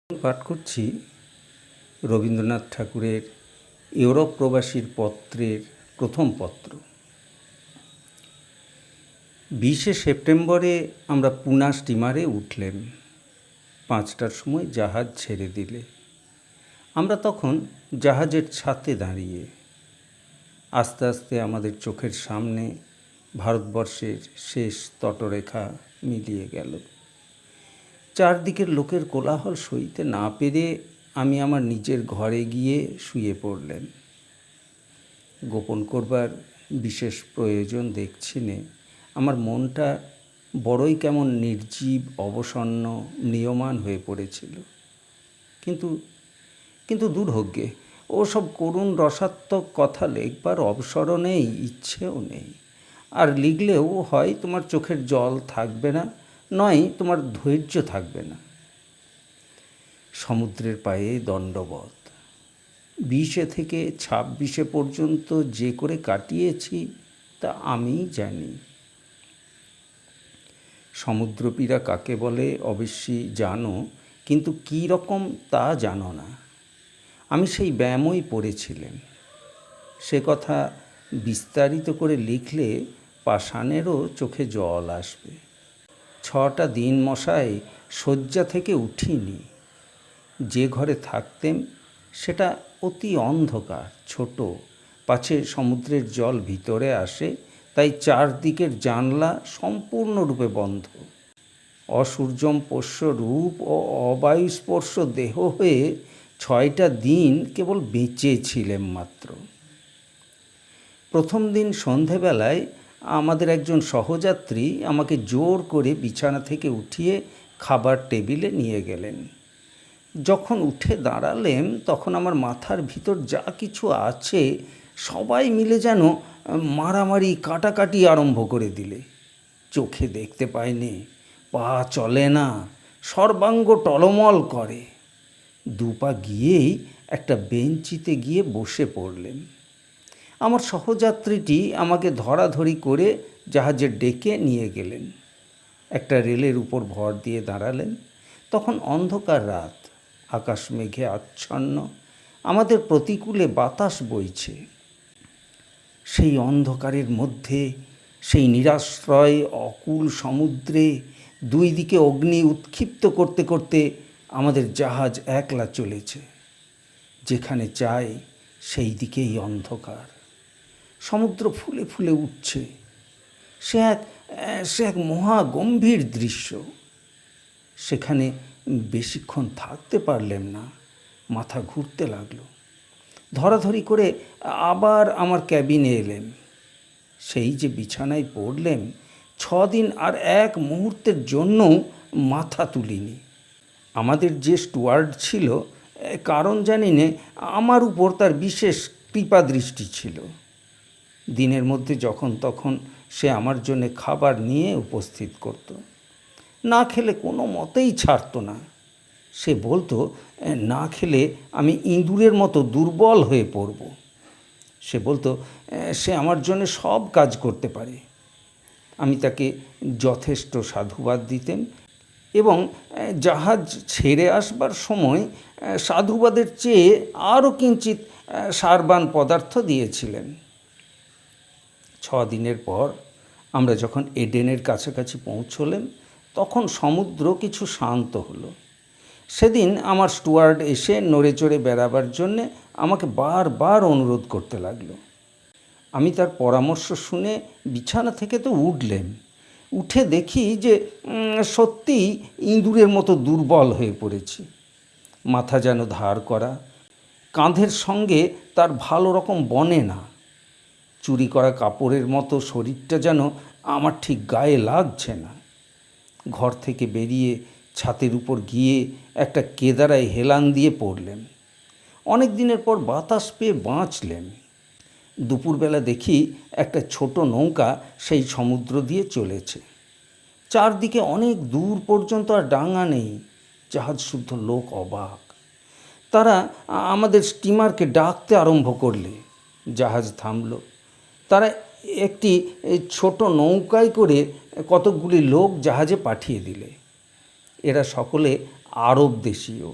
পাঠ করছি রবীন্দ্রনাথ ঠাকুরের ইউরোপ প্রবাসীর পত্রের প্রথম পত্র। 20শে সেপ্টেম্বরে আমরা পুনা স্টিমারে উঠলেম। 5টার সময় জাহাজ ছেড়ে দিলে। আমরা তখন জাহাজের ছাতে দাঁড়িয়ে। আস্তে আস্তে আমাদের চোখের সামনে ভারতবর্ষের শেষ তটরেখা মিলিয়ে গেল। চারদিকের লোকের কোলাহল সইতে না পেরে আমি আমার নিজের ঘরে গিয়ে শুয়ে পড়লেন। গোপন করবার বিশেষ প্রয়োজন দেখছি নে। আমার মনটা বড়ই কেমন নির্জীব, অবসন্ন, ম্রিয়মাণ হয়ে পড়েছিল। কিন্তু দুর্ভাগ্যে ওসব করুণ রসাত্মক কথা লিখবার অবসরও নেই, ইচ্ছেও নেই। আর লিখলেও হয় তোমার চোখের জল থাকবে না, নয় তোমার ধৈর্য থাকবে না। সমুদ্রের পায়ে দণ্ডবত। 20শে থেকে 26শে পর্যন্ত যে করে কাটিয়েছি তা আমিই জানি। সমুদ্রপীড়া কাকে বলে অবশ্যই জানো, কিন্তু কী রকম তা জানো না। আমি সেই ব্যায়ামই পড়েছিলেন। সে কথা বিস্তারিত করে লিখলে পাষাণেরও চোখে জল আসবে। 6টা দিন মশাই শয্যা থেকে উঠিনি। যে ঘরে থাকতেম সেটা অতি অন্ধকার, ছোট, পাছে সমুদ্রের জল ভিতরে আসে, তাই চারদিকের জানলা সম্পূর্ণরূপে বন্ধ। অসূর্যম পোষ্য রূপ ও অবায়ুস্পর্শ দেহ হয়ে 6টা দিন কেবল বেঁচেছিলেম মাত্র। প্রথম দিন সন্ধেবেলায় আমাদের একজন সহযাত্রী আমাকে জোর করে বিছানা থেকে উঠিয়ে খাবার টেবিলে নিয়ে গেলেন। যখন উঠে দাঁড়ালেম তখন আমার মাথার ভিতর যা কিছু আছে সবাই মিলে যেন মারামারি কাটাকাটি আরম্ভ করে দিলে। চোখে দেখতে পাইনি, পা চলে না, সর্বাঙ্গ টলমল করে। 2 পা গিয়েই একটা বেঞ্চিতে গিয়ে বসে পড়লেন। আমার সহযাত্রীটি আমাকে ধরাধরি করে জাহাজে ডেকে নিয়ে গেলেন। একটা রেলের উপর ভর দিয়ে দাঁড়ালেন। তখন অন্ধকার রাত, আকাশ মেঘে আচ্ছন্ন, আমাদের প্রতিকূলে বাতাস বইছে। সেই অন্ধকারের মধ্যে, সেই নিরাশ্রয় অকুল সমুদ্রে 2 দিকে অগ্নি উৎক্ষিপ্ত করতে করতে আমাদের জাহাজ একলা চলেছে। যেখানে চায় সেই দিকেই অন্ধকার। সমুদ্র ফুলে ফুলে উঠছে। সে এক মহা গম্ভীর দৃশ্য। সেখানে বেশিক্ষণ থাকতে পারলেম না, মাথা ঘুরতে লাগলো। ধরাধরি করে আবার আমার ক্যাবিনে এলেম। সেই যে বিছানায় পড়লেম, 6 দিন আর এক মুহূর্তের জন্য মাথা তুলিনি। আমাদের যে স্টুয়ার্ড ছিল, কারণ জানি নে, আমার উপর তার বিশেষ কৃপা দৃষ্টি ছিল। দিনের মধ্যে যখন তখন সে আমার জন্যে খাবার নিয়ে উপস্থিত করত। না খেলে কোনো মতেই ছাড়ত না। সে বলতো, না খেলে আমি ইঁদুরের মতো দুর্বল হয়ে পড়ব। সে বলতো সে আমার জন্য সব কাজ করতে পারে। আমি তাকে যথেষ্ট সাধুবাদ দিতেম এবং জাহাজ ছেড়ে আসবার সময় সাধুবাদের চেয়ে আরও কিঞ্চিৎ সারবান পদার্থ দিয়েছিলেন। 6 দিনের পর আমরা যখন এডেনের কাছাকাছি পৌঁছলেম তখন সমুদ্র কিছু শান্ত হলো। সেদিন আমার স্টুয়ার্ড এসে নড়ে চড়ে বেড়াবার জন্যে আমাকে বারবার অনুরোধ করতে লাগলো। আমি তার পরামর্শ শুনে বিছানা থেকে তো উঠলেম। উঠে দেখি যে সত্যিই ইঁদুরের মতো দুর্বল হয়ে পড়েছি। মাথা যেন ধার করা, কাঁধের সঙ্গে তার ভালো রকম বনে না। চুরি করা কাপড়ের মতো শরীরটা যেন আমার ঠিক গায়ে লাগছে না। ঘর থেকে বেরিয়ে ছাতের উপর গিয়ে একটা কেদারায় হেলান দিয়ে পড়লেন। অনেক দিনের পর বাতাস পেয়ে বাঁচলেন। দুপুরবেলা দেখি একটা ছোট নৌকা সেই সমুদ্র দিয়ে চলেছে। চারদিকে অনেক দূর পর্যন্ত আর ডাঙা নেই। জাহাজ শুদ্ধ লোক অবাক। তারা আমাদের স্টিমারকে ডাকতে আরম্ভ করলে। জাহাজ থামল। তারা একটি ছোট নৌকায় করে কতকগুলি লোক জাহাজে পাঠিয়ে দিলে। এরা সকলে আরব দেশীয়।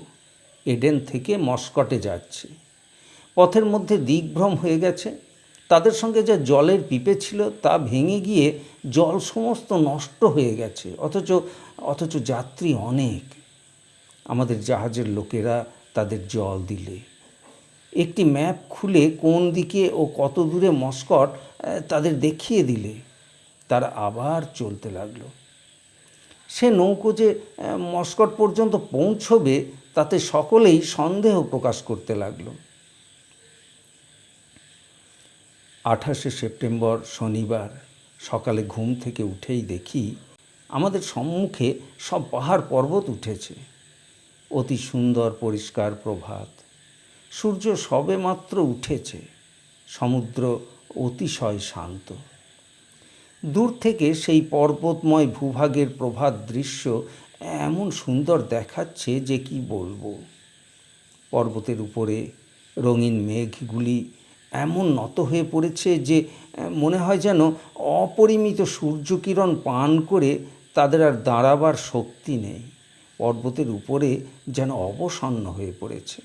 এডেন থেকে মস্কটে যাচ্ছে। পথের মধ্যে দিকভ্রম হয়ে গেছে। তাদের সঙ্গে যা জলের পিপে ছিল তা ভেঙে গিয়ে জল সমস্ত নষ্ট হয়ে গেছে, অথচ যাত্রী অনেক। আমাদের জাহাজের লোকেরা তাদের জল দিলে। একটি ম্যাপ খুলে কোন দিকে ও কত দূরে মস্কট তাদের দেখিয়ে দিলে। তারা আবার চলতে লাগলো। সে নৌকো যে মস্কট পর্যন্ত পৌঁছবে তাতে সকলেই সন্দেহ প্রকাশ করতে লাগলো। 28শে সেপ্টেম্বর শনিবার সকালে ঘুম থেকে উঠেই দেখি আমাদের সম্মুখে সব পাহাড় পর্বত উঠেছে। অতি সুন্দর পরিষ্কার প্রভাত। সূর্য সবেমাত্র উঠেছে। সমুদ্র অতিশয় শান্ত। দূর থেকে সেই পর্বতময় ভূভাগের প্রভাত দৃশ্য এমন সুন্দর দেখাচ্ছে যে কি বলবো। পর্বতের উপরে রঙিন মেঘগুলি এমন নত হয়ে পড়েছে যে মনে হয় যেন অপরিমিত সূর্যকিরণ পান করে তাদের আর দাঁড়াবার শক্তি নেই। পর্বতের উপরে যেন অবসন্ন হয়ে পড়েছে।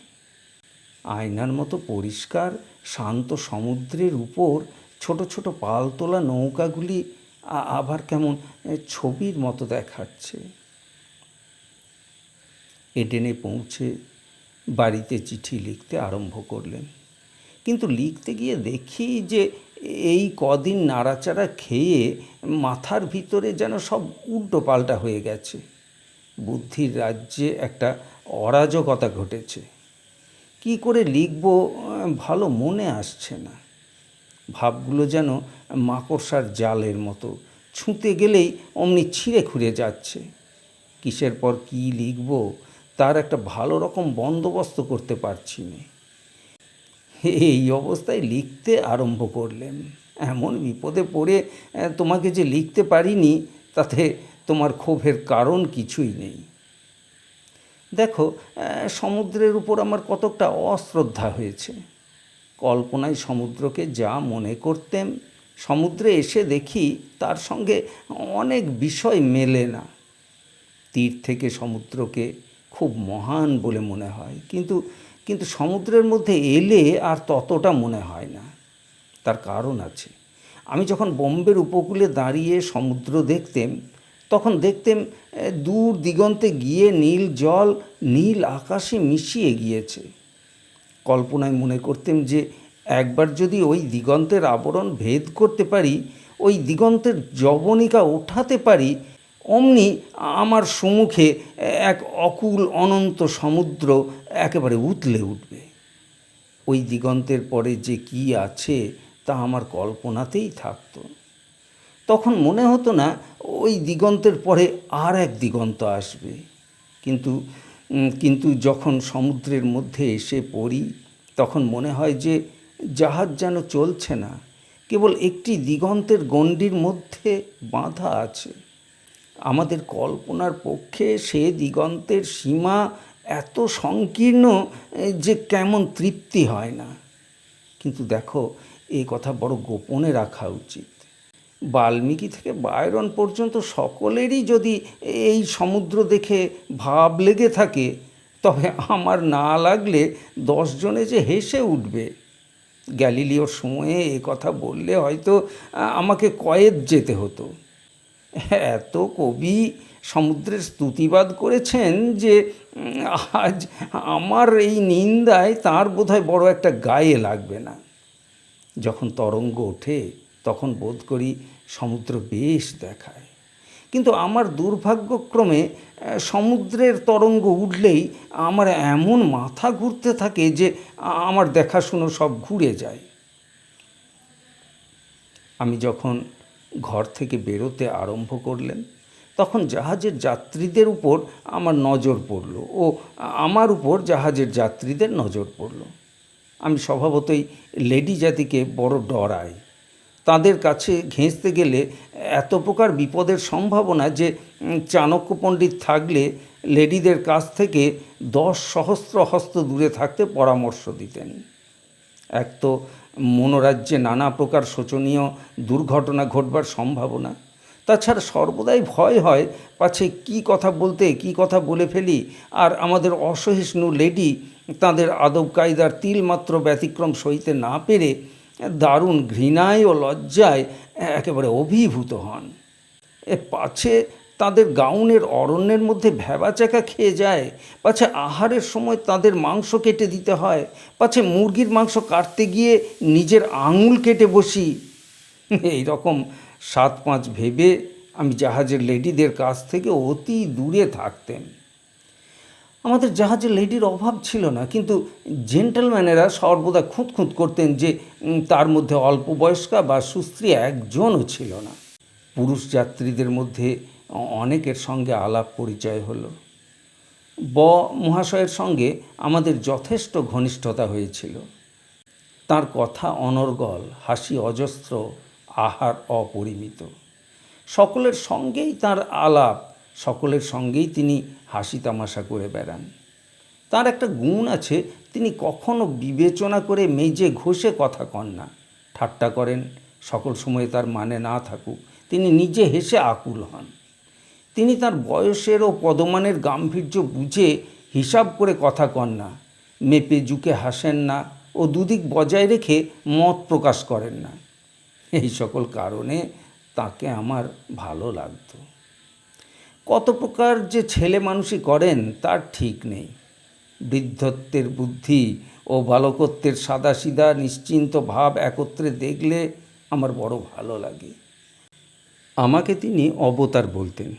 আয়নার মতো পরিষ্কার শান্ত সমুদ্রের উপর ছোট ছোট পালতোলা নৌকাগুলি আবার কেমন ছবির মতো দেখাচ্ছে। এডেনে পৌঁছে বাড়িতে চিঠি লিখতে আরম্ভ করলেন। কিন্তু লিখতে গিয়ে দেখি যে এই কদিন নাড়াচাড়া খেয়ে মাথার ভিতরে যেন সব উল্টো পাল্টা হয়ে গেছে। বুদ্ধির রাজ্যে একটা অরাজকতা ঘটেছে। কি করে লিখব ভালো মনে আসছে না। ভাবগুলো যেন মাকড়সার জালের মতো, ছুঁতে গেলেই অমনি ছিঁড়ে খুঁড়ে যাচ্ছে। কিসের পর কী লিখব তার একটা ভালো রকম বন্দোবস্ত করতে পারছি না। এই অবস্থায় লিখতে আরম্ভ করলেন। এমন বিপদে পড়ে তোমাকে যে লিখতে পারিনি তাতে তোমার ক্ষোভের কারণ কিছুই নেই। দেখো, সমুদ্রের উপর আমার কতকটা অশ্রদ্ধা হয়েছে। কল্পনায় সমুদ্রকে যা মনে করতেম, সমুদ্রে এসে দেখি তার সঙ্গে অনেক বিষয় মেলে না। তীর থেকে সমুদ্রকে খুব মহান বলে মনে হয়, কিন্তু সমুদ্রের মধ্যে এলে আর ততটা মনে হয় না। তার কারণ আছে। আমি যখন বোম্বের উপকূলে দাঁড়িয়ে সমুদ্র দেখতেম, তখন দেখতেম দূর দিগন্তে গিয়ে নীল জল নীল আকাশে মিশিয়ে গিয়েছে। কল্পনায় মনে করতেম যে একবার যদি ওই দিগন্তের আবরণ ভেদ করতে পারি, ওই দিগন্তের যবনিকা ওঠাতে পারি, অমনি আমার সম্মুখে এক অকুল অনন্ত সমুদ্র একেবারে উতলে উঠবে। ওই দিগন্তের পরে যে কি আছে তা আমার কল্পনাতেই থাকতো। তখন মনে হতো না ওই দিগন্তের পরে আর এক দিগন্ত আসবে। কিন্তু যখন সমুদ্রের মধ্যে এসে পড়ি তখন মনে হয় যে জাহাজ যেন চলছে না, কেবল একটি দিগন্তের গণ্ডির মধ্যে বাঁধা আছে। আমাদের কল্পনার পক্ষে সে দিগন্তের সীমা এত সংকীর্ণ যে কেমন তৃপ্তি হয় না। কিন্তু দেখো, এই কথা বড় গোপনে রাখা উচিত। বাল্মীকি থেকে বায়রন পর্যন্ত সকলেরই যদি এই সমুদ্র দেখে ভাব লেগে থাকে, তবে আমার না লাগলে 10 জনে যে হেসে উঠবে। গ্যালিলিওর সময়ে এ কথা বললে হয়তো আমাকে কয়েদ যেতে হতো। এত কবি সমুদ্রের স্তুতিবাদ করেছেন যে আজ আমার এই নিন্দায় তাঁর বোধহয় বড় একটা গায়ে লাগবে না। যখন তরঙ্গ ওঠে তখন বোধ করি সমুদ্র বেশ দেখায়, কিন্তু আমার দুর্ভাগ্যক্রমে সমুদ্রের তরঙ্গ উঠলেই আমার এমন মাথা ঘুরতে থাকে যে আমার দেখাশুনো সব ঘুরে যায়। আমি যখন ঘর থেকে বেরোতে আরম্ভ করলেন তখন জাহাজের যাত্রীদের উপর আমার নজর পড়ল ও আমার উপর জাহাজের যাত্রীদের নজর পড়ল। আমি স্বভাবতই লেডি জাতিকে বড় ডরাই। তাদের কাছে ঘেঁষতে গেলে এত প্রকার বিপদের সম্ভাবনা যে চাণক্য পণ্ডিত থাকলে লেডিদের কাছ থেকে 10 সহস্র হস্ত দূরে থাকতে পরামর্শ দিতেন। এক তো মনোরাজ্যে নানা প্রকার শোচনীয় দুর্ঘটনা ঘটবার সম্ভাবনা, তাছাড়া সর্বদাই ভয় হয় পাছে কী কথা বলতে কী কথা বলে ফেলি, আর আমাদের অসহিষ্ণু লেডি তাদের আদব কায়দার তিলমাত্র ব্যতিক্রম সইতে না পেরে দারুণ ঘৃণায় ও লজ্জায় একেবারে অভিভূত হন। পাছে তাদের গাউনের অরণ্যের মধ্যে ভ্যাবাচ্যাকা খেয়ে যায়, পাছে আহারের সময় তাদের মাংস কেটে দিতে হয়, পাছে মুরগির মাংস কাটতে গিয়ে নিজের আঙুল কেটে বসি। এই রকম 7-5 ভেবে আমি জাহাজের লেডিদের কাছ থেকে অতি দূরে থাকতেন। আমাদের জাহাজের লেডির অভাব ছিল না, কিন্তু জেন্টলম্যানেরা সর্বদা খুঁতখুঁত করতেন যে তার মধ্যে অল্প বয়স্কা বা সুস্ত্রী একজনও ছিল না। পুরুষ যাত্রীদের মধ্যে অনেকের সঙ্গে আলাপ পরিচয় হলো। মহাশয়ের সঙ্গে আমাদের যথেষ্ট ঘনিষ্ঠতা হয়েছিল। তার কথা অনর্গল, হাসি অজস্র, আহার অপরিমিত। সকলের সঙ্গেই তার আলাপ, সকলের সঙ্গেই তিনি হাসি তামাশা করে বেড়ান। তার একটা গুণ আছে, তিনি কখনো বিবেচনা করে মেজে ঘষে কথা কন না। ঠাট্টা করেন, সকল সময়ে তার মানে না থাকুক, তিনি নিজে হেসে আকুল হন। তিনি তার বয়সের ও পদমানের গাম্ভীর্য বুঝে হিসাব করে কথা কন না, মেপে ঝুঁকে হাসেন না ও দুদিক বজায় রেখে মত প্রকাশ করেন না। এই সকল কারণে তাকে আমার ভালো লাগতো। কত প্রকার যে ছেলে মানুষই করেন তার ঠিক নেই। বৃদ্ধত্বের বুদ্ধি ও বালকত্বের সাদাসিধা নিশ্চিন্ত ভাব একত্রে দেখলে আমার বড় ভালো লাগে। আমাকে তিনি অবতার বলতেন,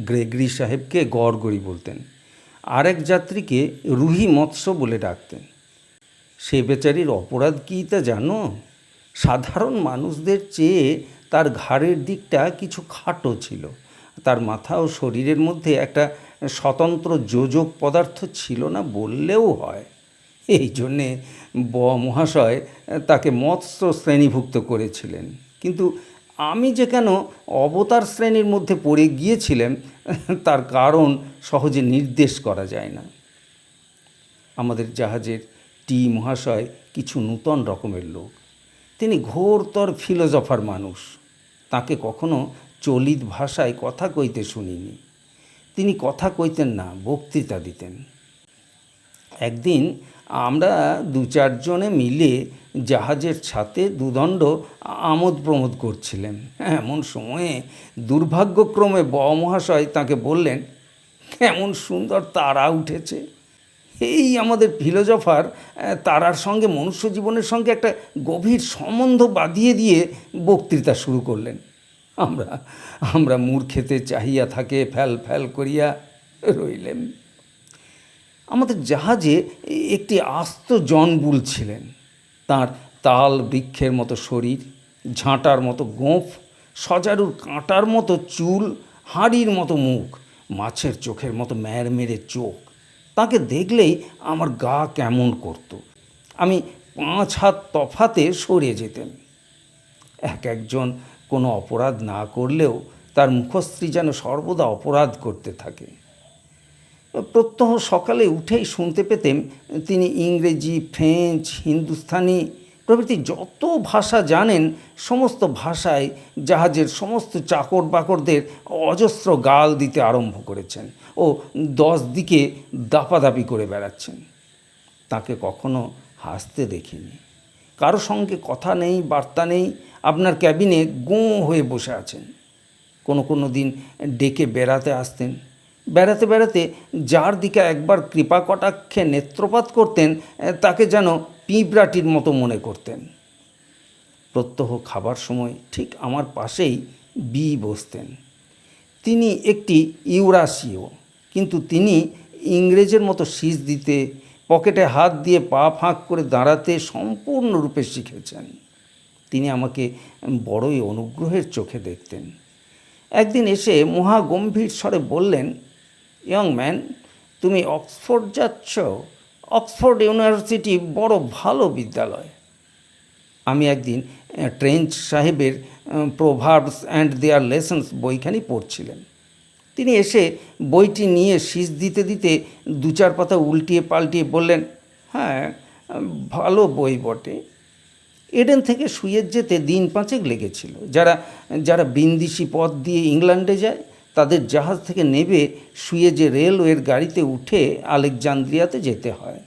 গ্রেগরি সাহেবকে গড়গড়ি বলতেন, আরেক যাত্রীকে রুহি মৎস্য বলে ডাকতেন। সে বেচারির অপরাধ কী তা জানো? সাধারণ মানুষদের চেয়ে তার ঘাড়ের দিকটা কিছু খাটো ছিল। তার মাথা ও শরীরের মধ্যে একটা স্বতন্ত্র যোজক পদার্থ ছিল না বললেও হয়। এই জন্যে মহাশয় তাকে মৎস্য শ্রেণীভুক্ত করেছিলেন। কিন্তু আমি যে কেন অবতার শ্রেণীর মধ্যে পড়ে গিয়েছিলাম তার কারণ সহজে নির্দেশ করা যায় না। আমাদের জাহাজের মহাশয় কিছু নূতন রকমের লোক। তিনি ঘোরতর ফিলোজফার মানুষ। তাকে কখনো চলিত ভাষায় কথা কইতে শুনিনি। তিনি কথা কইতেন না, বক্তৃতা দিতেন। একদিন আমরা 2-4 জনে মিলে জাহাজের ছাতে দুদণ্ড আমোদ প্রমোদ করছিলেন। এমন সময়ে দুর্ভাগ্যক্রমে মহাশয় তাকে বললেন, কেমন সুন্দর তারা উঠেছে। এই আমাদের ফিলোজফার তারার সঙ্গে মনুষ্য জীবনের সঙ্গে একটা গভীর সম্বন্ধ বাঁধিয়ে দিয়ে বক্তৃতা শুরু করলেন। আমরা মূর্খেতে চাহিয়া থাকে ফ্যাল ফ্যাল করিয়া রইলেন। আমাদের জাহাজে একটি আস্ত জনবুল ছিলেন। তার তাল বৃক্ষের মতো শরীর, ঝাঁটার মতো গোঁফ, সজারুর কাঁটার মতো চুল, হাঁড়ির মতো মুখ, মাছের চোখের মতো মেরে চোখ। তাকে দেখলেই আমার গা কেমন করত। আমি 5 হাত তফাতে সরে যেতেন। একজন কোনো অপরাধ না করলেও তার মুখশ্রী যেন সর্বদা অপরাধ করতে থাকে। প্রত্যহ সকালে উঠেই শুনতে পেতেম তিনি ইংরেজি, ফ্রেঞ্চ, হিন্দুস্তানি প্রভৃতি যত ভাষা জানেন সমস্ত ভাষায় জাহাজের সমস্ত চাকর বাকরদের অজস্র গাল দিতে আরম্ভ করেছেন ও 10 দিকে দাপাদাপি করে বেড়াচ্ছেন। তাকে কখনো হাসতে দেখিনি। কারো সঙ্গে কথা নেই, বার্তা নেই, আপনার ক্যাবিনে গোঁ হয়ে বসে আছেন। কোনো দিন ডেকে বেড়াতে আসতেন। বেড়াতে বেড়াতে যার দিকে একবার কৃপা কটাক্ষে নেত্রপাত করতেন তাকে যেন পিঁপড়াটির মতো মনে করতেন। প্রত্যহ খাবার সময় ঠিক আমার পাশেই বসতেন। তিনি একটি ইউরাসীয়, কিন্তু তিনি ইংরেজের মতো শীষ দিতে, পকেটে হাত দিয়ে পা ফাঁক করে দাঁড়াতে সম্পূর্ণরূপে শিখেছেন। তিনি আমাকে বড়ই অনুগ্রহের চোখে দেখতেন। একদিন এসে মহাগম্ভীর স্বরে বললেন, ইয়ং ম্যান, তুমি অক্সফোর্ড যাচ্ছ? অক্সফোর্ড ইউনিভার্সিটি বড় ভালো বিদ্যালয়। আমি একদিন ট্রেঞ্চ সাহেবের প্রোভার্বস অ্যান্ড দেয়ার লেসন্স বইখানি পড়ছিলেন। তিনি এসে বইটি নিয়ে শীষ দিতে দিতে 2-4 পাতা উল্টিয়ে পাল্টিয়ে বললেন, হ্যাঁ, ভালো বই বটে। এডেন থেকে সুয়েজ যেতে দিন 5 লেগেছিল। যারা যারা বিন্দিসি পথ দিয়ে ইংল্যান্ডে যায় তাদের জাহাজ থেকে নেবে সুয়েজে রেলওয়ের গাড়িতে উঠে আলেকজান্দ্রিয়াতে যেতে হয়।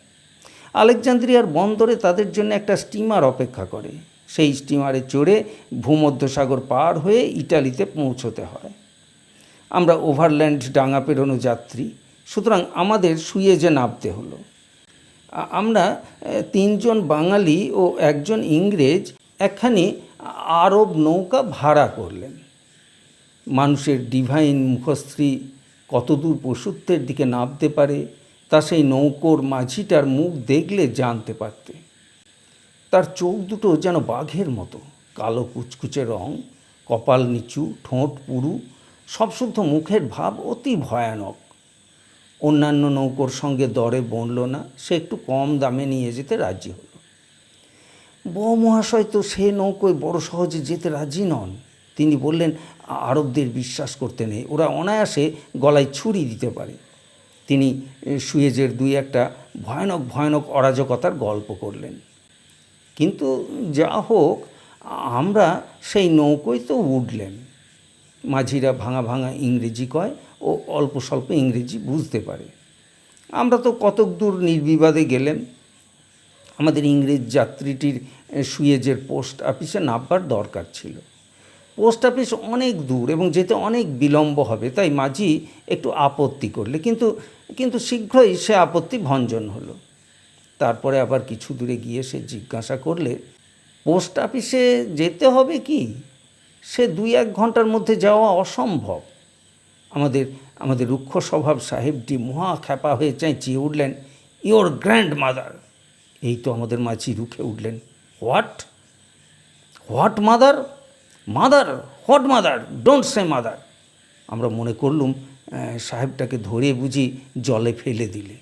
আলেকজান্দ্রিয়ার বন্দরে তাদের জন্য একটা স্টিমার অপেক্ষা করে। সেই স্টিমারে চড়ে ভূমধ্যসাগর পার হয়ে ইটালিতে পৌঁছতে হয়। আমরা ওভারল্যান্ড ডাঙা পেরোনো যাত্রী, সুতরাং আমাদের সুয়েজে নামতে হলো। আমরা 3 জন বাঙালি ও 1 জন ইংরেজ একখানি আরব নৌকা ভাড়া করলেন। মানুষের ডিভাইন মুখশ্রী কতদূর পশুত্বের দিকে নামতে পারে তা সেই নৌকোর মাঝিটার মুখ দেখলে জানতে পারতে। তার চোখ দুটো যেন বাঘের মতো, কালো কুচকুচে রং, কপাল নিচু, ঠোঁট পুরু, সবশুদ্ধ মুখের ভাব অতি ভয়ানক। অন্যান্য নৌকোর সঙ্গে দরে বনল না, সে একটু কম দামে নিয়ে যেতে রাজি হলো। বড় মহাশয় তো সে নৌকোয় বড় সহজে যেতে রাজি নন। তিনি বললেন, আরবদের বিশ্বাস করতে নেই, ওরা অনায়াসে গলায় ছুরি দিতে পারে। তিনি সুয়েজের 2-1টা ভয়ানক ভয়ানক অরাজকতার গল্প করলেন। কিন্তু যা হোক, আমরা সেই নৌকোয় তো উঠলেন। মাঝিরা ভাঙা ভাঙা ইংরেজি কয় ও অল্প স্বল্প ইংরেজি বুঝতে পারে। আমরা তো কতক দূর নির্বিবাদে গেলেন। আমাদের ইংরেজ যাত্রীটির সুয়েজের পোস্ট অফিসে নামবার দরকার ছিল। পোস্ট অফিস অনেক দূর এবং যেতে অনেক বিলম্ব হবে, তাই মাঝি একটু আপত্তি করলে, কিন্তু শীঘ্রই সে আপত্তি ভঞ্জন হলো। তারপরে আবার কিছু দূরে গিয়ে সে জিজ্ঞাসা করলে, পোস্ট অফিসে যেতে হবে কি? সে 2-1 ঘন্টার মধ্যে যাওয়া অসম্ভব। আমাদের রুক্ষ স্বভাব সাহেবটি মহা খ্যাপা হয়ে চেঁচিয়ে উঠলেন, ইয়োর গ্র্যান্ড মাদার। এই তো আমাদের মাঝি রুখে উঠলেন, what mother? Mother? What mother? Don't say mother. আমরা মনে করলুম সাহেবটাকে ধরে বুঝি জলে ফেলে দিলে।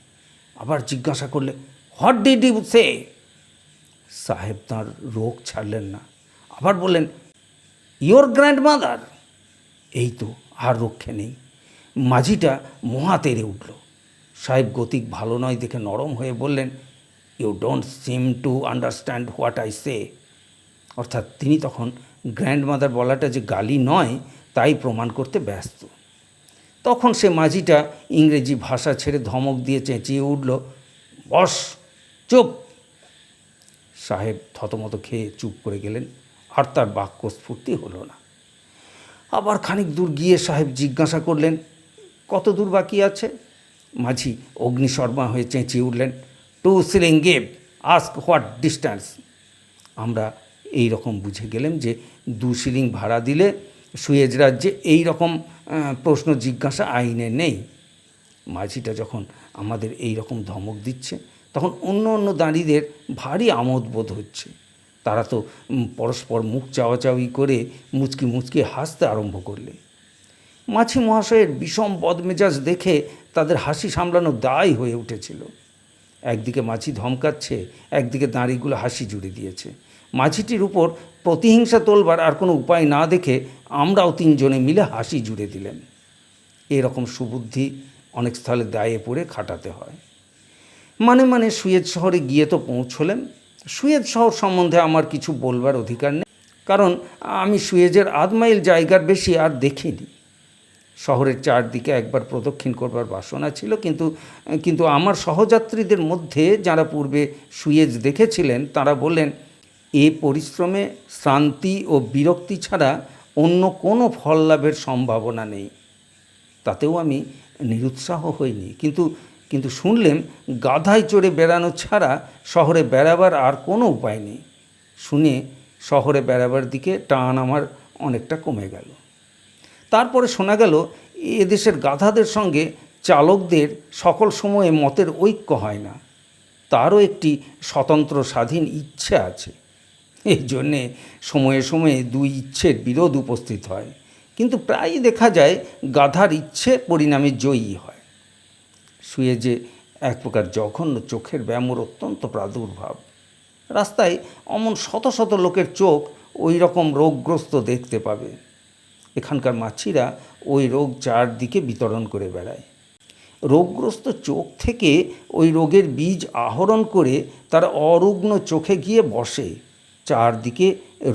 আবার জিজ্ঞাসা করলে, হোয়াট ডিড ইউ সে? সাহেব তাঁর রোগ ছাড়লেন না, আবার বললেন, ইয়োর গ্র্যান্ড মাদার। এই তো আর রক্ষে নেই। মাঝিটা মহা তেড়ে উঠল। সাহেব গতিক ভালো নয় দেখে নরম হয়ে বললেন, you don't seem to understand what I say. অর্থাৎ তিনি তখন গ্র্যান্ড মাদার বলাটা যে গালি নয় তাই প্রমাণ করতে ব্যস্ত। তখন সে মাঝিটা ইংরেজি ভাষা ছেড়ে ধমক দিয়ে চেঁচিয়ে উঠল, বস, চুপ। সাহেব থতমত খেয়ে চুপ করে গেলেন, আর তার বাক্যস্ফূর্তি হলো না। আবার খানিক দূর গিয়ে সাহেব জিজ্ঞাসা করলেন, কত দূর বাকি আছে? মাঝি অগ্নিশর্মা হয়ে চেঁচিয়ে উঠলেন, 2 shilling give, ask what distance. আমরা এই রকম বুঝে গেলাম যে 2 শিলিং ভাড়া দিলে সুয়েজ রাজ্যে এই রকম প্রশ্ন জিজ্ঞাসা আইনে নেই। মাঝিটা যখন আমাদের এই রকম ধমক দিচ্ছে তখন অন্য দাঁড়িদের ভারী আমোদ বোধ হচ্ছে। তারা তো পরস্পর মুখ চাওয়াচাওয়ি করে মুচকি মুচকি হাসতে আরম্ভ করলে। মাছি মহাশয়ের বিষম বদমেজাজ দেখে তাদের হাসি সামলানো দায় হয়ে উঠেছিল। একদিকে মাছি ধমকাচ্ছে, একদিকে দাঁড়িগুলো হাসি জুড়ে দিয়েছে। মাঝিটির উপর প্রতিহিংসা তোলবার আর কোনো উপায় না দেখে আমরাও 3 জনে মিলে হাসি জুড়ে দিলেন। এরকম সুবুদ্ধি অনেক স্থলে দায়ে পড়ে খাটাতে হয়। মানে সুয়েজ শহরে গিয়ে তো পৌঁছলেন। সুয়েজ শহর সম্বন্ধে আমার কিছু বলবার অধিকার নেই, কারণ আমি সুয়েজের 1/2 মাইল জায়গার বেশি আর দেখিনি। শহরের চারদিকে একবার প্রদক্ষিণ করবার বাসনা ছিল, কিন্তু আমার সহযাত্রীদের মধ্যে যারা পূর্বে সুয়েজ দেখেছিলেন তারা বললেন, এ পরিশ্রমে শ্রান্তি ও বিরক্তি ছাড়া অন্য কোনো ফল লাভের সম্ভাবনা নেই। তাতেও আমি নিরুৎসাহ হইনি, কিন্তু শুনলেন গাধায় চড়ে বেড়ানো ছাড়া শহরে বেড়াবার আর কোনো উপায় নেই। শুনে শহরে বেড়াবার দিকে টান আমার অনেকটা কমে গেল। তারপরে শোনা গেল এদেশের গাধাদের সঙ্গে চালকদের সকল সময়ে মতের ঐক্য হয় না, তারও একটি স্বতন্ত্র স্বাধীন ইচ্ছে আছে। এই জন্যে সময়ে সময়ে 2 ইচ্ছের বিরোধ উপস্থিত হয়, কিন্তু প্রায়ই দেখা যায় গাধার ইচ্ছে পরিণামে জয়ী হয়। সুয়েজে এক প্রকার জঘন্য চোখের ব্যামোর অত্যন্ত প্রাদুর্ভাব। রাস্তায় অমন শত শত লোকের চোখ ওই রকম রোগগ্রস্ত দেখতে পাবে। এখানকার মাছিরা ওই রোগ চারদিকে বিতরণ করে বেড়ায়। রোগগ্রস্ত চোখ থেকে ওই রোগের বীজ আহরণ করে তারা অরুগ্ন চোখে গিয়ে বসে, চারদিকে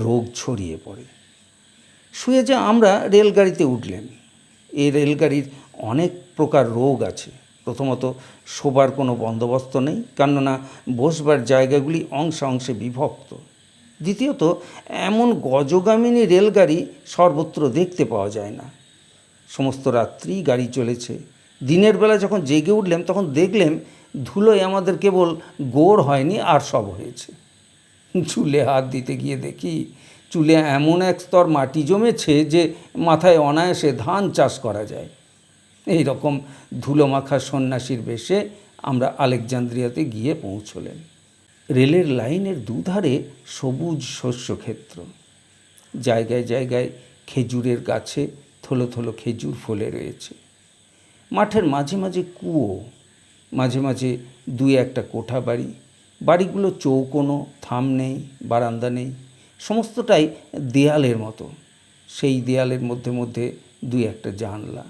রোগ ছড়িয়ে পড়ে। সুয়েজে আমরা রেলগাড়িতে উঠলেন। এই রেলগাড়ির অনেক প্রকার রোগ আছে। প্রথমত, শোবার কোনো বন্দোবস্ত নেই, কেননা বসবার জায়গাগুলি অংশে অংশে বিভক্ত। দ্বিতীয়ত, এমন গজগামিনী রেলগাড়ি সর্বত্র দেখতে পাওয়া যায় না। সমস্ত রাত্রি গাড়ি চলেছে। দিনের বেলা যখন জেগে উঠলাম তখন দেখলাম ধুলোয় আমাদের কেবল গোড় হয়নি, আর সব হয়েছে। চুলে হাত দিতে গিয়ে দেখি চুলে এমন এক স্তর মাটি জমেছে যে মাথায় অনায়াসে ধান চাষ করা যায়। এই রকম ধুলোমাখা সন্ন্যাসীর বেশে আমরা আলেকজান্দ্রিয়াতে গিয়ে পৌঁছলেন। রেলের লাইনের দুধারে সবুজ শস্যক্ষেত্র। জায়গায় জায়গায় খেজুরের গাছে থলো থলো খেজুর ফলে রয়েছে। মাঠের মাঝে মাঝে কুয়ো, মাঝে মাঝে দুই একটা কোঠা বাড়ি। বাড়িগুলো চৌকোনো, থাম নেই, বারান্দা নেই, সমস্তটাই দেয়ালের মতো। সেই দেয়ালের মধ্যে মধ্যে দুই একটা জানলা।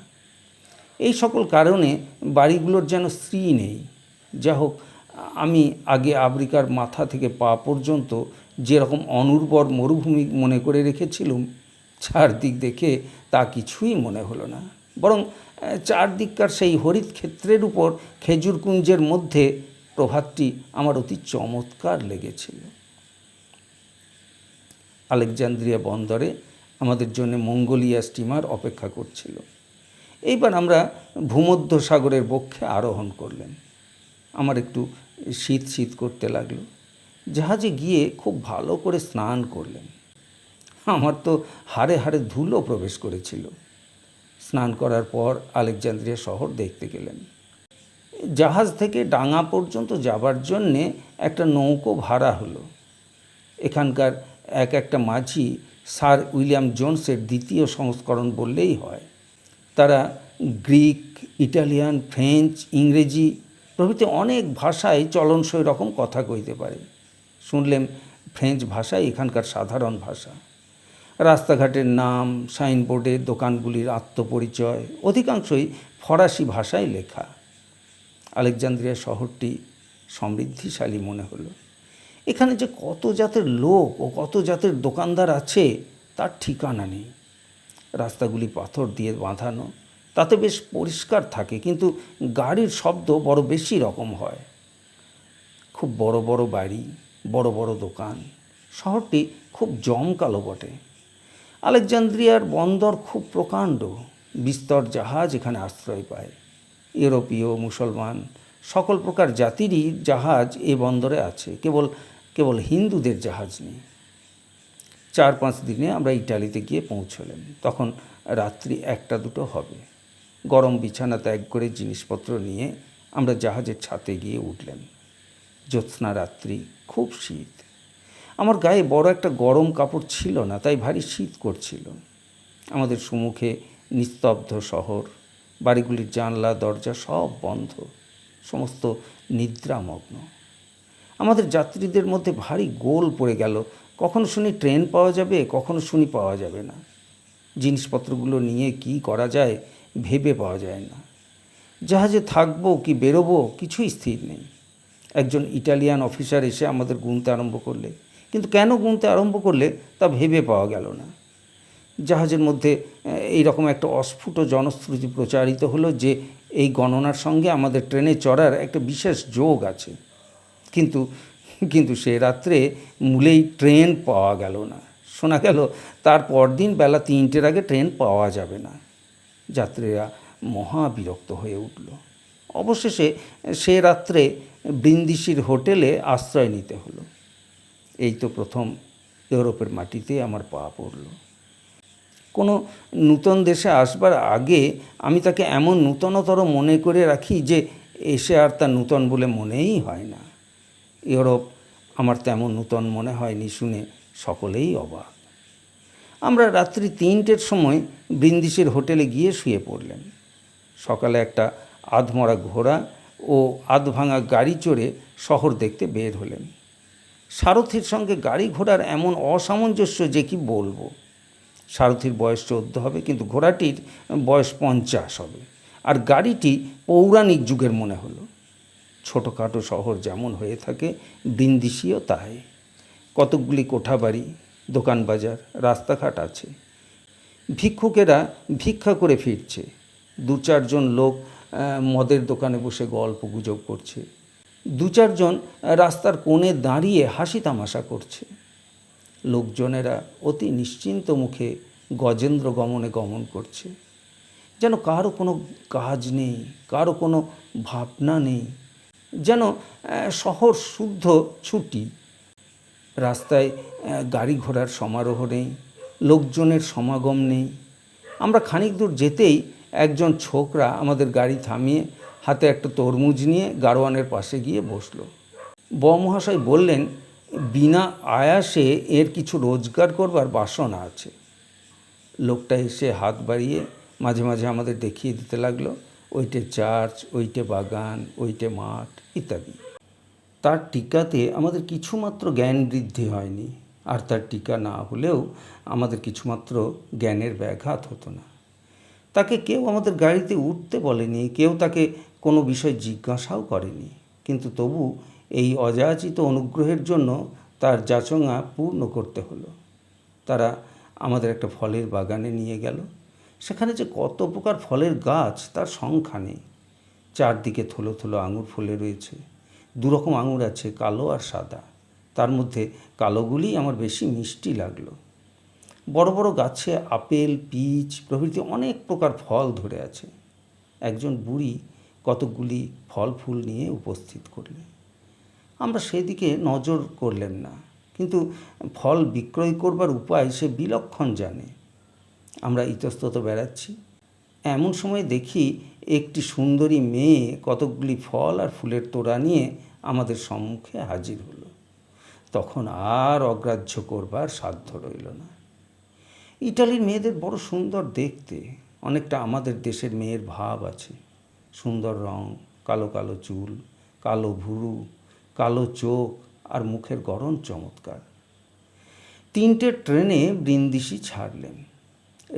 এই সকল কারণে বাড়িগুলোর যেন স্ত্রী নেই। যা হোক, আমি আগে আফ্রিকার মাথা থেকে পা পর্যন্ত যেরকম অনুর্বর মরুভূমি মনে করে রেখেছিলুম, চারদিক দেখে তা কিছুই মনে হলো না। বরং চারদিককার সেই হরিত ক্ষেত্রের উপর খেজুর কুঞ্জের মধ্যে প্রভাতটি আমার অতি চমৎকার লেগেছিল। আলেকজান্দ্রিয়া বন্দরে আমাদের জন্য মঙ্গোলিয়া স্টিমার অপেক্ষা করছিল। এইবার আমরা ভূমধ্য সাগরের বক্ষে আরোহণ করলেন। আমার একটু শীত শীত করতে লাগলো। জাহাজে গিয়ে খুব ভালো করে স্নান করলেন। আমার তো হাড়ে হাড়ে ধুলো প্রবেশ করেছিল। স্নান করার পর আলেকজান্দ্রিয়া শহর দেখতে গেলেন। জাহাজ থেকে ডাঙা পর্যন্ত যাবার জন্যে একটা নৌকো ভাড়া হলো। এখানকার একটা মাঝি স্যার উইলিয়াম জোন্সের দ্বিতীয় সংস্করণ বললেই হয়। তারা গ্রিক, ইটালিয়ান, ফ্রেঞ্চ, ইংরেজি প্রভৃতি অনেক ভাষায় চলনসই রকম কথা কইতে পারে। শুনলেন ফ্রেঞ্চ ভাষাই এখানকার সাধারণ ভাষা। রাস্তাঘাটের নাম, সাইনবোর্ডের দোকানগুলির আত্মপরিচয় অধিকাংশই ফরাসি ভাষায় লেখা। আলেকজান্দ্রিয়া শহরটি সমৃদ্ধিশালী মনে হলো। এখানে যে কত জাতের লোক ও কত জাতের দোকানদার আছে তার ঠিকানা নেই। রাস্তাগুলি পাথর দিয়ে বাঁধানো, তাতে বেশ পরিষ্কার থাকে, কিন্তু গাড়ির শব্দ বড় বেশি রকম হয়। খুব বড় বড় বাড়ি, বড় বড় দোকান। শহরটি খুব জমকালো বটে। আলেকজান্দ্রিয়ার বন্দর খুব প্রকাণ্ড। বিস্তর জাহাজ এখানে আশ্রয় পায়। ইউরোপীয়, মুসলমান সকল প্রকার জাতিরই জাহাজ এ বন্দরে আছে। কেবল হিন্দুদের জাহাজ নেই। 4-5 দিনে আমরা ইটালিতে গিয়ে পৌঁছলেন। তখন রাত্রি 1-2 হবে। গরম বিছানা ত্যাগ করে জিনিসপত্র নিয়ে আমরা জাহাজের ছাতে গিয়ে উঠলেন। জ্যোৎস্না রাত্রি, খুব শীত। আমার গায়ে বড় একটা গরম কাপড় ছিল না, তাই ভারী শীত করছিল। আমাদের সম্মুখে নিস্তব্ধ শহর। বাড়িগুলির জানলা দরজা সব বন্ধ, সমস্ত নিদ্রামগ্ন। আমাদের যাত্রীদের মধ্যে ভারী গোল পড়ে গেল। কখনো শুনি ট্রেন পাওয়া যাবে, কখনো শুনি পাওয়া যাবে না। জিনিসপত্রগুলো নিয়ে কি করা যায় ভেবে পাওয়া যায় না। জাহাজে থাকবো কি বেরোবো কিছুই স্থির নেই। একজন ইটালিয়ান অফিসার এসে আমাদের গুনতে আরম্ভ করলে, কিন্তু কেন গুনতে আরম্ভ করলে তা ভেবে পাওয়া গেল না। জাহাজের মধ্যে এই রকম একটা অস্ফুট জনশ্রুতি প্রচারিত হলো যে এই গণনার সঙ্গে আমাদের ট্রেনে চড়ার একটা বিশেষ যোগ আছে। কিন্তু সে রাত্রে মূলেই ট্রেন পাওয়া গেল না। শোনা গেল তার পরদিন বেলা 3টের আগে ট্রেন পাওয়া যাবে না। যাত্রীরা মহা বিরক্ত হয়ে উঠল। অবশেষে সে রাত্রে ব্রিন্দিসির হোটেলে আশ্রয় নিতে হলো। এই তো প্রথম ইউরোপের মাটিতে আমার পা পড়ল। কোনো নূতন দেশে আসবার আগে আমি তাকে এমন নূতনতর মনে করে রাখি যে এসে আর তা নূতন বলে মনেই হয় না। ইউরোপ আমার তেমন নূতন মনে হয়নি শুনে সকলেই অবাক। আমরা রাত্রি 3টের সময় ব্রিন্দিসির হোটেলে গিয়ে শুয়ে পড়লেন। সকালে একটা আধমরা ঘোড়া ও আধভাঙা গাড়ি চড়ে শহর দেখতে বের হলেন। সারথির সঙ্গে গাড়ি ঘোড়ার এমন অসামঞ্জস্য যে কি বলবো। সারথির বয়স 14 হবে, কিন্তু ঘোড়াটির বয়স 50 হবে, আর গাড়িটি পৌরাণিক যুগের মনে হলো। ছোটোখাটো শহর যেমন হয়ে থাকে, ব্রিন্দিসিও তাই। কতকগুলি কোঠাবাড়ি, দোকান বাজার, রাস্তাঘাট আছে। ভিক্ষুকেরা ভিক্ষা করে ফিরছে। 2-4 জন লোক মদের দোকানে বসে গল্প গুজব করছে। 2-4 জন রাস্তার কোণে দাঁড়িয়ে হাসি তামাশা করছে। লোকজনেরা অতি নিশ্চিন্ত মুখে গজেন্দ্র গমনে গমন করছে, যেন কারো কোনো কাজ নেই, কারো কোনো ভাবনা নেই, যেন শহর শুদ্ধ ছুটি। রাস্তায় গাড়ি ঘোড়ার সমারোহ নেই, লোকজনের সমাগম নেই। আমরা খানিক দূর যেতেই একজন ছোকরা আমাদের গাড়ি থামিয়ে হাতে একটা তরমুজ নিয়ে গাড়োয়ানের পাশে গিয়ে বসল। মহাশয় বললেন, বিনা আয়াসে এর কিছু রোজগার করবার বাসনা আছে। লোকটা এসে হাত বাড়িয়ে মাঝে মাঝে আমাদের দেখিয়ে দিতে লাগলো, ওইটে চার্চ, ওইটে বাগান, ওইটে মাঠ ইত্যাদি। তার টিকাতে আমাদের কিছুমাত্র জ্ঞান বৃদ্ধি হয়নি, আর তার টিকা না হলেও আমাদের কিছুমাত্র জ্ঞানের ব্যাঘাত হতো না। তাকে কেউ আমাদের গাড়িতে উঠতে বলেনি, কেউ তাকে কোনো বিষয় জিজ্ঞাসাও করেনি, কিন্তু তবু এই অযাচিত অনুগ্রহের জন্য তার যাচঙা পূর্ণ করতে হলো। তারা আমাদের একটা ফলের বাগানে নিয়ে গেল। সেখানে যে কত প্রকার ফলের গাছ তার সংখ্যা নেই। চারদিকে থলো থলো আঙুর ফলে রয়েছে। 2 রকম আঙুর আছে, কালো আর সাদা। তার মধ্যে কালোগুলি আমার বেশি মিষ্টি লাগলো। বড় বড় গাছে আপেল, পিচ প্রভৃতি অনেক প্রকার ফল ধরে আছে। একজন বুড়ি কতকগুলি ফল ফুল নিয়ে উপস্থিত করলেন। আমরা সেদিকে নজর করলেন না, কিন্তু ফল বিক্রয় করবার উপায় সে বিলক্ষণ জানে। আমরা ইতস্তত বেড়াচ্ছি, এমন সময় দেখি একটি সুন্দরী মেয়ে কতকগুলি ফল আর ফুলের তোড়া নিয়ে আমাদের সম্মুখে হাজির হলো। তখন আর অগ্রাহ্য করবার সাধ্য রইল না। ইটালির মেয়েদের বড় সুন্দর দেখতে, অনেকটা আমাদের দেশের মেয়ের ভাব আছে। সুন্দর রং, কালো কালো চুল, কালো ভুরু, কালো চোখ আর মুখের গড়ন চমৎকার। 3টে ট্রেনে ব্রিন্দিসি ছাড়লেন।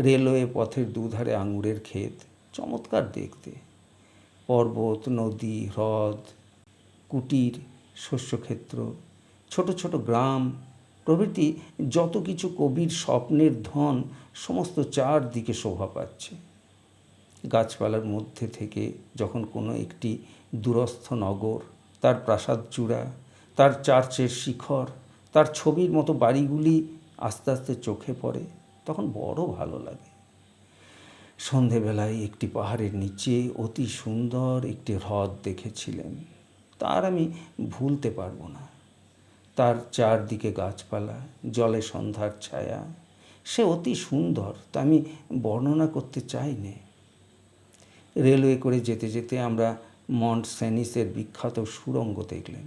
রেলওয়ে পথের দুধারে আঙুরের ক্ষেত, চমৎকার দেখতে। পর্বত, নদী, হ্রদ, কুটির, শস্যক্ষেত্র, ছোট ছোট গ্রাম প্রভৃতি যত কিছু কবির স্বপ্নের ধন সমস্ত চারদিকে শোভা পাচ্ছে। গাছপালার মধ্যে থেকে যখন কোনো একটি দূরস্থ নগর, তার প্রাসাদ চূড়া, তার চার্চের শিখর, তার ছবির মতো বাড়িগুলি আস্তে আস্তে চোখে পড়ে, তখন বড় ভালো লাগে। সন্ধেবেলায় একটি পাহাড়ের নিচে অতি সুন্দর একটি হ্রদ দেখেছিলেন, তার আমি ভুলতে পারবো না। তার চারদিকে গাছপালা, জলে সন্ধ্যার ছায়া, সে অতি সুন্দর, তা আমি বর্ণনা করতে চাই নে। রেলওয়ে করে যেতে যেতে আমরা মন্ট সেনিসের বিখ্যাত সুড়ঙ্গ দেখলেন।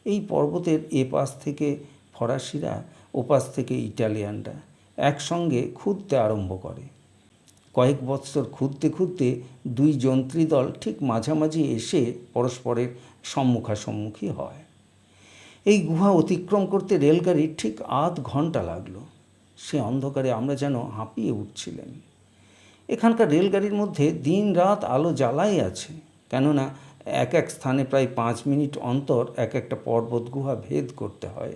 এই পর্বতের এপাশ থেকে ফরাসিরা, ওপাশ থেকে ইটালিয়ানরা একসঙ্গে খুঁড়তে আরম্ভ করে। কয়েক বৎসর খুঁড়তে খুঁড়তে 2 যন্ত্রী দল ঠিক মাঝামাঝি এসে পরস্পরের সম্মুখাসম্মুখী হয়। এই গুহা অতিক্রম করতে রেলগাড়ির ঠিক আধ ঘন্টা লাগলো। সে অন্ধকারে আমরা যেন হাঁপিয়ে উঠছিলেন। এখানকার রেলগাড়ির মধ্যে দিন রাত আলো জ্বালাই আছে, কেননা এক এক স্থানে প্রায় 5 মিনিট অন্তর এক একটা পর্বত গুহা ভেদ করতে হয়।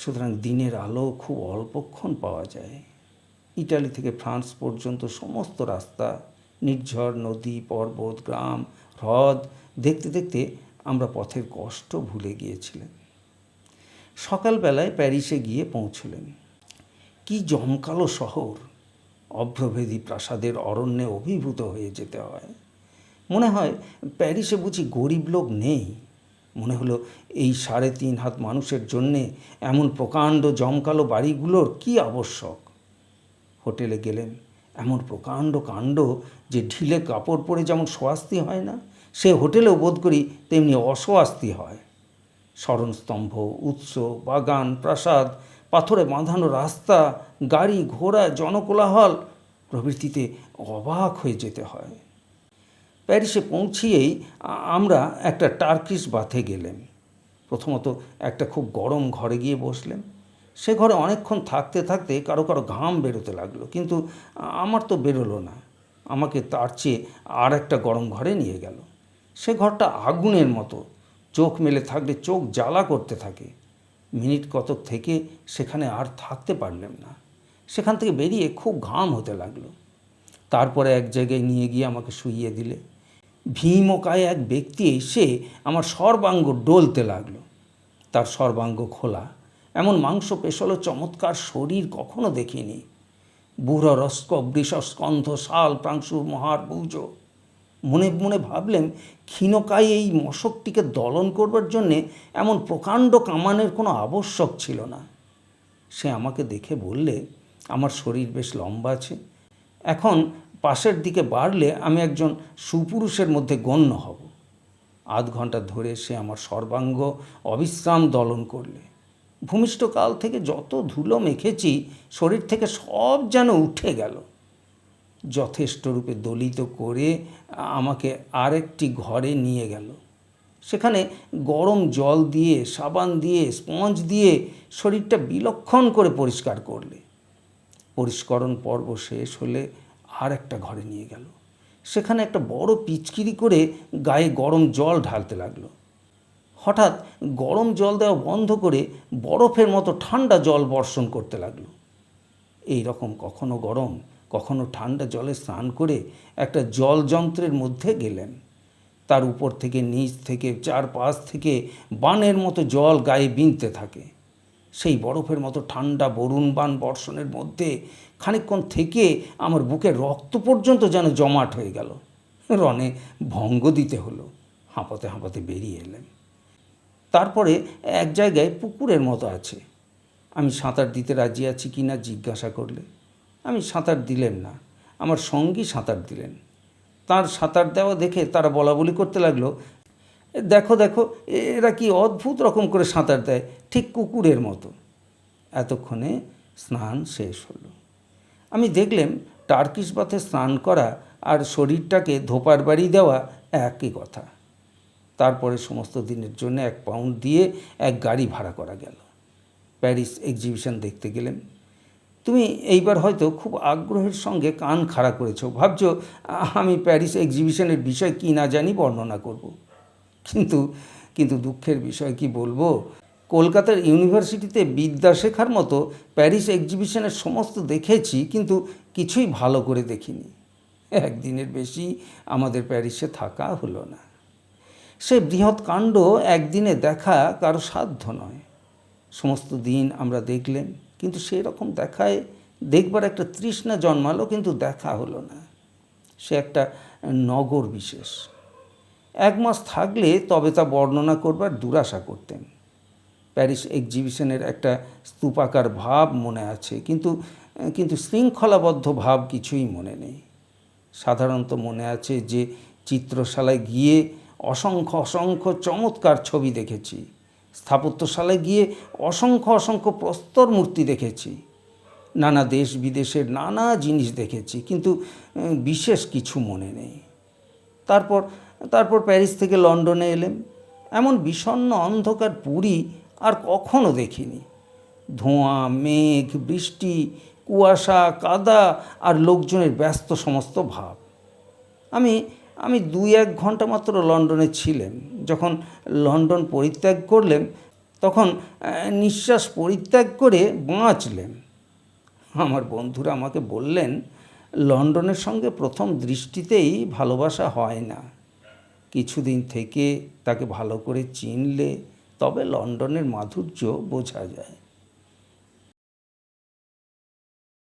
সুতরাং দিনের আলো খুব অল্পক্ষণ পাওয়া যায়। ইটালি থেকে ফ্রান্স পর্যন্ত সমস্ত রাস্তা, নির্ঝর নদী, পর্বত, গ্রাম, হ্রদ দেখতে দেখতে আমরা পথের কষ্ট ভুলে গিয়েছিলেন। সকালবেলায় প্যারিসে গিয়ে পৌঁছলেন। কি জমকালো শহর! অভ্রভেদী প্রাসাদের অরণ্যে অভিভূত হয়ে যেতে হয়। মনে হয় প্যারিসে বুঝি গরিব লোক নেই। মনে হলো এই 3.5 হাত মানুষের জন্যে এমন প্রকাণ্ড জমকালো বাড়িগুলোর কি আবশ্যক। হোটেলে গেলেন, এমন প্রকাণ্ড কাণ্ড যে ঢিলে কাপড় পরে যেমন সোয়াস্তি হয় না, সে হোটেলেও বোধ করি তেমনি অস্বস্তি হয়। স্মরণস্তম্ভ, উৎস, বাগান, প্রাসাদ, পাথরে বাঁধানো রাস্তা, গাড়ি ঘোড়া, জনকোলাহল প্রভৃতিতে অবাক হয়ে যেতে হয়। প্যারিসে পৌঁছিয়েই আমরা একটা টার্কিশ বাথে গেলেন। প্রথমত একটা খুব গরম ঘরে গিয়ে বসলেন। সে ঘরে অনেকক্ষণ থাকতে থাকতে কারো কারো ঘাম বেরোতে লাগলো, কিন্তু আমার তো বেরোলো না। আমাকে তার চেয়ে আর একটা গরম ঘরে নিয়ে গেল। সে ঘরটা আগুনের মতো, চোখ মেলে থাকলে চোখ জ্বালা করতে থাকে। মিনিট কতক থেকে সেখানে আর থাকতে পারলাম না। সেখান থেকে বেরিয়ে খুব ঘাম হতে লাগলো। তারপরে এক জায়গায় নিয়ে গিয়ে আমাকে শুইয়ে দিলে। ভীমকায় এক ব্যক্তি এসে আমার সর্বাঙ্গ ডলতে লাগলো। তার সর্বাঙ্গ খোলা, এমন মাংস পেশালো চমৎকার শরীর কখনো দেখিনি। বুড়ো রস্ক বৃষস্কন্ধ শাল প্রাংশুর মহার বুজ। মনে মনে ভাবলেন, ক্ষীণকায় এই মশকটিকে দলন করবার জন্যে এমন প্রকাণ্ড কামানের কোনো আবশ্যক ছিল না। সে আমাকে দেখে বললে, আমার শরীর বেশ লম্বা আছে, এখন পাশের দিকে বাড়লে আমি একজন সুপুরুষের মধ্যে গণ্য হব। আধ ঘন্টা ধরে সে আমার সর্বাঙ্গ অবিশ্রাম দলন করলে। ভূমিষ্ঠ কাল থেকে যত ধুলো মেখেছি শরীর থেকে সব যেন উঠে গেল। যথেষ্ট রূপে দলিত করে আমাকে আরেকটি ঘরে নিয়ে গেল। সেখানে গরম জল দিয়ে, সাবান দিয়ে, স্পঞ্জ দিয়ে শরীরটা বিলক্ষণ করে পরিষ্কার করলে। পরিষ্করণ পর্ব শেষ হলে আর একটা ঘরে নিয়ে গেল। সেখানে একটা বড় পিচকিরি করে গায়ে গরম জল ঢালতে লাগলো। হঠাৎ গরম জল দেওয়া বন্ধ করে বরফের মতো ঠান্ডা জল বর্ষণ করতে লাগলো। এই রকম কখনো গরম কখনো ঠান্ডা জলে স্নান করে একটা জল যন্ত্রের মধ্যে গেলেন। তার উপর থেকে নিচ থেকে চারপাশ থেকে বানের মতো জল গায়ে বিনতে থাকে। সেই বরফের মতো ঠান্ডা বরুণ বান বর্ষণের মধ্যে খানিকক্ষণ থেকে আমার বুকের রক্ত পর্যন্ত যেন জমাট হয়ে গেল। রণে ভঙ্গ দিতে হলো। হাঁপাতে হাঁপাতে বেরিয়ে এলেন। তারপরে এক জায়গায় পুকুরের মতো আছে। আমি সাঁতার দিতে রাজি আছি কি না জিজ্ঞাসা করলে। আমি সাঁতার দিলেন না, আমার সঙ্গী সাঁতার দিলেন। তার সাঁতার দেওয়া দেখে তারা বলাবলি করতে লাগলো, দেখো দেখো, এরা কি অদ্ভুত রকম করে সাঁতার দেয়, ঠিক কুকুরের মতো। এতক্ষণে স্নান শেষ হলো। আমি দেখলাম টার্কিশ বাথে স্নান করা আর শরীরটাকে ধোপার বাড়ি দেওয়া একই কথা। তারপরে সমস্ত দিনের জন্য 1 পাউন্ড দিয়ে এক গাড়ি ভাড়া করা গেল। প্যারিস এক্সিবিশন দেখতে গেলেন। তুমি এইবার হয়তো খুব আগ্রহের সঙ্গে কান খাড়া করেছো, ভাবছো আমি প্যারিস এক্সিবিশনের বিষয় কি না জানি বর্ণনা করব। কিন্তু দুঃখের বিষয় কি বলবো, কলকাতার ইউনিভার্সিটিতে বিদ্যা শেখার মতো প্যারিস এক্সিবিশনের সমস্ত দেখেছি, কিন্তু কিছুই ভালো করে দেখিনি। একদিনের বেশি আমাদের প্যারিসে থাকা হলো না। সে বৃহৎ কাণ্ড একদিনে দেখা কারো সাধ্য নয়। সমস্ত দিন আমরা দেখলেন, কিন্তু সেই রকম দেখায় দেখবার একটা তৃষ্ণা জন্মালো, কিন্তু দেখা হলো না। সে একটা নগর বিশেষ। 1 মাস থাকলে তবে তা বর্ণনা করবার দুরাশা করতেন। প্যারিস এক্সিবিশনের একটা স্তূপাকার ভাব মনে আছে, কিন্তু শৃঙ্খলাবদ্ধ ভাব কিছুই মনে নেই। সাধারণত মনে আছে যে চিত্রশালায় গিয়ে অসংখ্য চমৎকার ছবি দেখেছি, স্থাপত্যশালায় গিয়ে অসংখ্য প্রস্তর মূর্তি দেখেছি, নানা দেশ বিদেশের নানা জিনিস দেখেছি, কিন্তু বিশেষ কিছু মনে নেই। তারপর প্যারিস থেকে লন্ডনে এলেম। এমন বিষণ্ণ অন্ধকার পুরী আর কখনো দেখিনি। ধোঁয়া, মেঘ, বৃষ্টি, কুয়াশা, কাদা আর লোকজনের ব্যস্ত সমস্ত ভাব। আমি 2-1 ঘন্টা মাত্র লন্ডনে ছিলাম। যখন লন্ডন পরিত্যাগ করলেম তখন নিঃশ্বাস পরিত্যাগ করে বাঁচলেম। আমার বন্ধুরা আমাকে বললেন, লন্ডনের সঙ্গে প্রথম দৃষ্টিতেই ভালোবাসা হয় না, কিছুদিন থেকে তাকে ভালো করে চিনলে তবে লন্ডনের মাধুর্য বোঝা যায়।